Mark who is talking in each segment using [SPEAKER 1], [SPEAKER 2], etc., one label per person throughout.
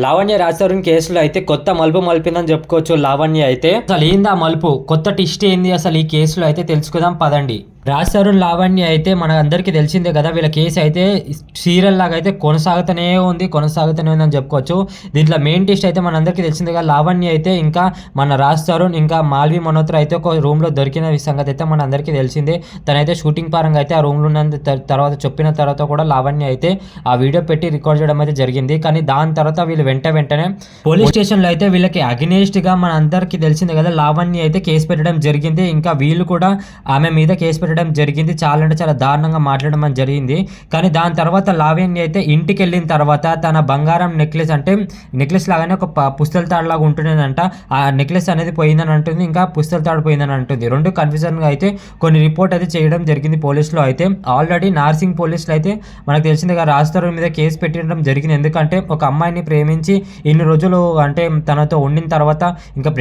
[SPEAKER 1] లావణ్య రాజతరుణ్ కేసులో అయితే కొత్త మలుపు మలిపిందని చెప్పుకోవచ్చు. లావణ్య అయితే అసలు ఏంది ఆ మలుపు, కొత్త టిస్ట్ ఏంది అసలు ఈ కేసులో అయితే తెలుసుకుందాం పదండి. రాజతరుణ్ లావణ్య అయితే మన అందరికీ తెలిసిందే కదా, వీళ్ళ కేసు అయితే సీరియల్ లాగా అయితే కొనసాగుతూనే ఉంది అని చెప్పుకోవచ్చు. దీంట్లో మెయిన్ టిస్ట్ అయితే మన అందరికీ తెలిసిందే కదా, లావణ్య అయితే ఇంకా మన రాజతరుణ్ ఇంకా మాల్వి మనోత్ర అయితే ఒక రూమ్లో దొరికిన సంగతి అయితే మన అందరికీ తెలిసిందే. తనైతే షూటింగ్ పరంగా అయితే ఆ రూమ్లో ఉన్న తర్వాత చెప్పిన తర్వాత కూడా లావణ్య అయితే ఆ వీడియో పెట్టి రికార్డ్ చేయడం అయితే జరిగింది. కానీ దాని తర్వాత వీళ్ళు వెంటనే పోలీస్ స్టేషన్లో అయితే వీళ్ళకి అగెనిస్ట్గా మన అందరికీ తెలిసిందే కదా, లావణ్య అయితే కేసు పెట్టడం జరిగింది. ఇంకా వీళ్ళు కూడా ఆమె మీద కేసు పెట్టడం జరిగింది. చాలా అంటే చాలా దారుణంగా మాట్లాడడం జరిగింది. కానీ దాని తర్వాత లావణ్య అయితే ఇంటికి వెళ్ళిన తర్వాత తన బంగారం నెక్లెస్, అంటే నెక్లెస్ లాగానే ఒక పుస్తల తాడు లాగా ఉంటుందంట, ఆ నెక్లెస్ అనేది పోయిందని అంటుంది, ఇంకా పుస్తల తాడు పోయిందని అంటుంది. రెండు కన్ఫ్యూజన్గా అయితే కొన్ని రిపోర్ట్ అయితే చేయడం జరిగింది పోలీసులో. అయితే ఆల్రెడీ నార్సింగ్ పోలీసులు అయితే మనకు తెలిసింది కదా రాజతరుణ్ మీద కేసు పెట్టడం జరిగింది. ఎందుకంటే ఒక అమ్మాయిని ప్రేమించి ఇన్ని రోజులు అంటే తనతో ఉండిన తర్వాత ఇంకా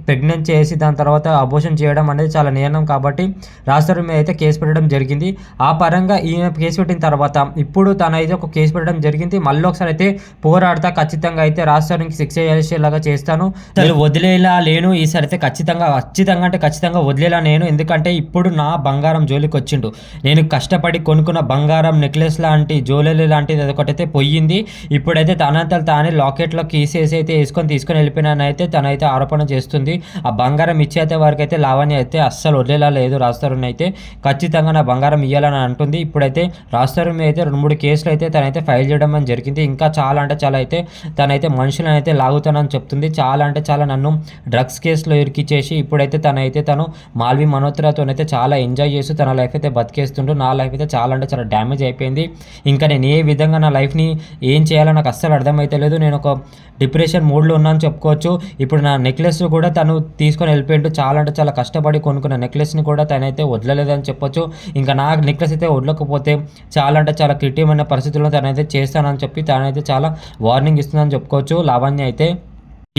[SPEAKER 1] ప్రెగ్నెంట్ చేసి దాని తర్వాత అబోషన్ చేయడం అనేది చాలా నేరం కాబట్టి రాజతరుణ్ మీద అయితే కేసు పెట్టడం జరిగింది. ఆ పరంగా ఈయన కేసు పెట్టిన తర్వాత ఇప్పుడు తనైతే ఒక కేసు పెట్టడం జరిగింది. మళ్ళీ ఒకసారి అయితే పోరాడతా, ఖచ్చితంగా అయితే రాజతరుణ్కి శిక్ష చేసేలాగా చేస్తాను, వదిలేలా లేను ఈసారి అయితే ఖచ్చితంగా వదిలేలా నేను. ఎందుకంటే ఇప్పుడు నా బంగారం జోలికి వచ్చిండు. నేను కష్టపడి కొనుక్కున్న బంగారం నెక్లెస్ లాంటి జ్యువెలరీ లాంటిది అదొకటైతే పోయింది. ఇప్పుడైతే తనంతలు తానే లాకెట్లో కీసేసి అయితే తీసుకొని వెళ్ళిపోయినానైతే తనైతే ఆరోపణ చేస్తుంది. ఆ బంగారం ఇచ్చేతే వరకు అయితే లావణ్య అయితే అస్సలు వదిలేలా లేదు. రాజతరుణ్ అయితే ఖచ్చితంగా నా బంగారం ఇవ్వాలని అంటుంది. ఇప్పుడైతే రాజతరుణ్ మీద అయితే 2-3 కేసులు అయితే తనైతే ఫైల్ చేయడం అని జరిగింది. ఇంకా చాలా అంటే చాలా అయితే తనైతే మనుషులను అయితే లాగుతానని చెప్తుంది. చాలా అంటే చాలా నన్ను డ్రగ్స్ కేసులో ఇరికిచ్చేసి ఇప్పుడైతే తను మాల్వి మనోత్రతోనైతే చాలా ఎంజాయ్ చేస్తూ తన లైఫ్ అయితే బతికేస్తుంటూ నా లైఫ్ అయితే చాలా అంటే చాలా డ్యామేజ్ అయిపోయింది. ఇంకా నేను ఏ విధంగా నా లైఫ్ని ఏం చేయాలో నాకు అస్సలు అర్థమైతే లేదు. నేను ఒక డిప్రెషన్ మూడ్లో ఉన్నాను చెప్పుకోవచ్చు. ఇప్పుడు నా నెక్లెస్ కూడా తను తీసుకొని వెళ్ళిపోయిండు. చాలా అంటే చాలా కష్టపడి కొనుక్కున్న నెక్లెస్ని కూడా తనైతే వదలలేదని చెప్పొచ్చు. ఇంకా నా నెక్లెస్ అయితే వదలకపోతే చాలా అంటే చాలా క్రిటికమైన పరిస్థితుల్లో తనైతే చేస్తానని చెప్పి తనైతే చాలా వార్నింగ్ ఇస్తుందని చెప్పుకోవచ్చు లావణ్య అయితే.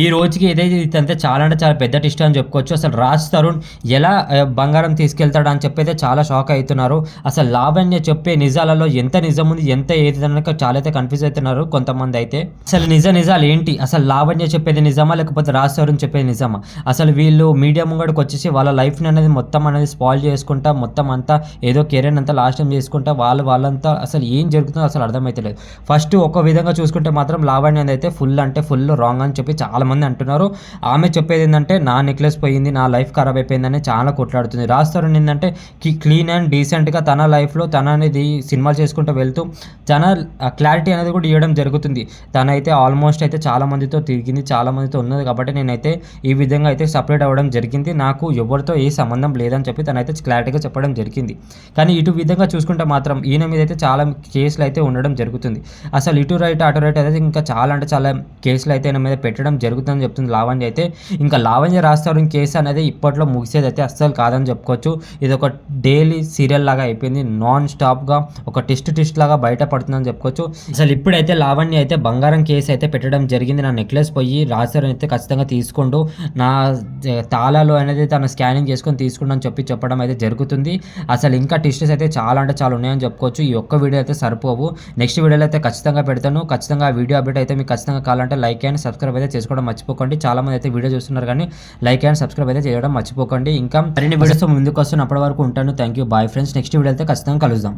[SPEAKER 1] ఈ రోజుకి ఏదైతే ఇదంతా చాలా అంటే చాలా పెద్ద టిస్ట్ అని చెప్పుకోవచ్చు. అసలు రాజతరుణ్ ఎలా బంగారం తీసుకెళ్తాడు అని చెప్పి అయితే చాలా షాక్ అవుతున్నారు. అసలు లావణ్య చెప్పే నిజాలలో ఎంత నిజం ఉంది, ఎంత ఏది చాలా అయితే కన్ఫ్యూజ్ అవుతున్నారు కొంతమంది అయితే. అసలు నిజాలు ఏంటి, అసలు లావణ్య చెప్పేది నిజమా లేకపోతే రాజతరుణ్ చెప్పేది నిజమా? అసలు వీళ్ళు మీడియా ముంగడికి వచ్చేసి వాళ్ళ లైఫ్ని అనేది మొత్తం అనేది స్పాయిల్ చేసుకుంటా, మొత్తం అంతా ఏదో కెరీర్ అంతా లాస్ట్ చేసుకుంటా వాళ్ళంతా అసలు ఏం జరుగుతుందో అసలు అర్థమైతలేదు. ఫస్ట్ ఒక విధంగా చూసుకుంటే మాత్రం లావణ్య అయితే ఫుల్ రాంగ్ అని చెప్పి చాలా మంది అంటున్నారు. ఆమె చెప్పేది ఏంటంటే నా నెక్లెస్ పోయింది, నా లైఫ్ ఖరాబ్ అయిపోయిందని చాలా కొట్లాడుతుంది. రాజతరుణ్ ఏంటంటే క్లీన్ అండ్ డీసెంట్గా తన లైఫ్లో తన అనేది సినిమాలు చేసుకుంటూ వెళ్తూ తన క్లారిటీ అనేది కూడా ఇవ్వడం జరుగుతుంది. తనైతే ఆల్మోస్ట్ అయితే చాలా మందితో తిరిగింది, చాలా మందితో ఉన్నది కాబట్టి నేనైతే ఈ విధంగా అయితే సపరేట్ అవ్వడం జరిగింది, నాకు ఎవరితో ఏ సంబంధం లేదని చెప్పి తనైతే క్లారిటీగా చెప్పడం జరిగింది. కానీ ఇటు విధంగా చూసుకుంటే మాత్రం ఈయన మీద అయితే చాలా కేసులు అయితే ఉండడం జరుగుతుంది. అసలు ఇటు రైట్ అటు రైట్ అయితే ఇంకా చాలా అంటే చాలా కేసులు అయితే ఈయన మీద పెట్టడం జరుగుతుందని చెప్తుంది లావణ్య అయితే. ఇంకా లావణ్య రాజతరుణ్ కేసు అనేది ఇప్పట్లో ముగిసేది అయితే అస్సలు కాదని చెప్పుకోవచ్చు. ఇది ఒక డైలీ సీరియల్ లాగా అయిపోయింది, నాన్ స్టాప్గా ఒక టెస్ట్ లాగా బయటపడుతుందని చెప్పుకోవచ్చు. అసలు ఇప్పుడైతే లావణ్య అయితే బంగారం కేసు అయితే పెట్టడం జరిగింది. నా నెక్లెస్ పోయి రాజతరుణ్ అయితే ఖచ్చితంగా తీసుకుంటూ నా తాళాలు అనేది తను స్కానింగ్ చేసుకొని తీసుకుంటూ అని చెప్పడం అయితే జరుగుతుంది. అసలు ఇంకా టెస్ట్స్ అయితే చాలా అంటే చాలా ఉన్నాయని చెప్పుకోవచ్చు. ఈ ఒక్క వీడియో అయితే సరిపోవు, నెక్స్ట్ వీడియోలో అయితే ఖచ్చితంగా పెడతాను. ఖచ్చితంగా ఆ వీడియో అప్డేట్ అయితే మీకు ఖచ్చితంగా కావాలంటే లైక్ అండ్ సబ్స్క్రైబ్ అయితే చేసుకోవడం మర్చిపోకండి. చాలా మంది అయితే వీడియో చూస్తున్నారు కానీ లైక్ అండ్ సబ్స్క్రైబ్ అయితే చేయడం మర్చిపోకండి. ఇంకా మరిన్ని వీడియోస్ ముందుకు వస్తున్న అప్పటి వరకు ఉంటాను. Thank you, bye friends. Next video అయితే ఖచ్చితంగా కలుద్దాం.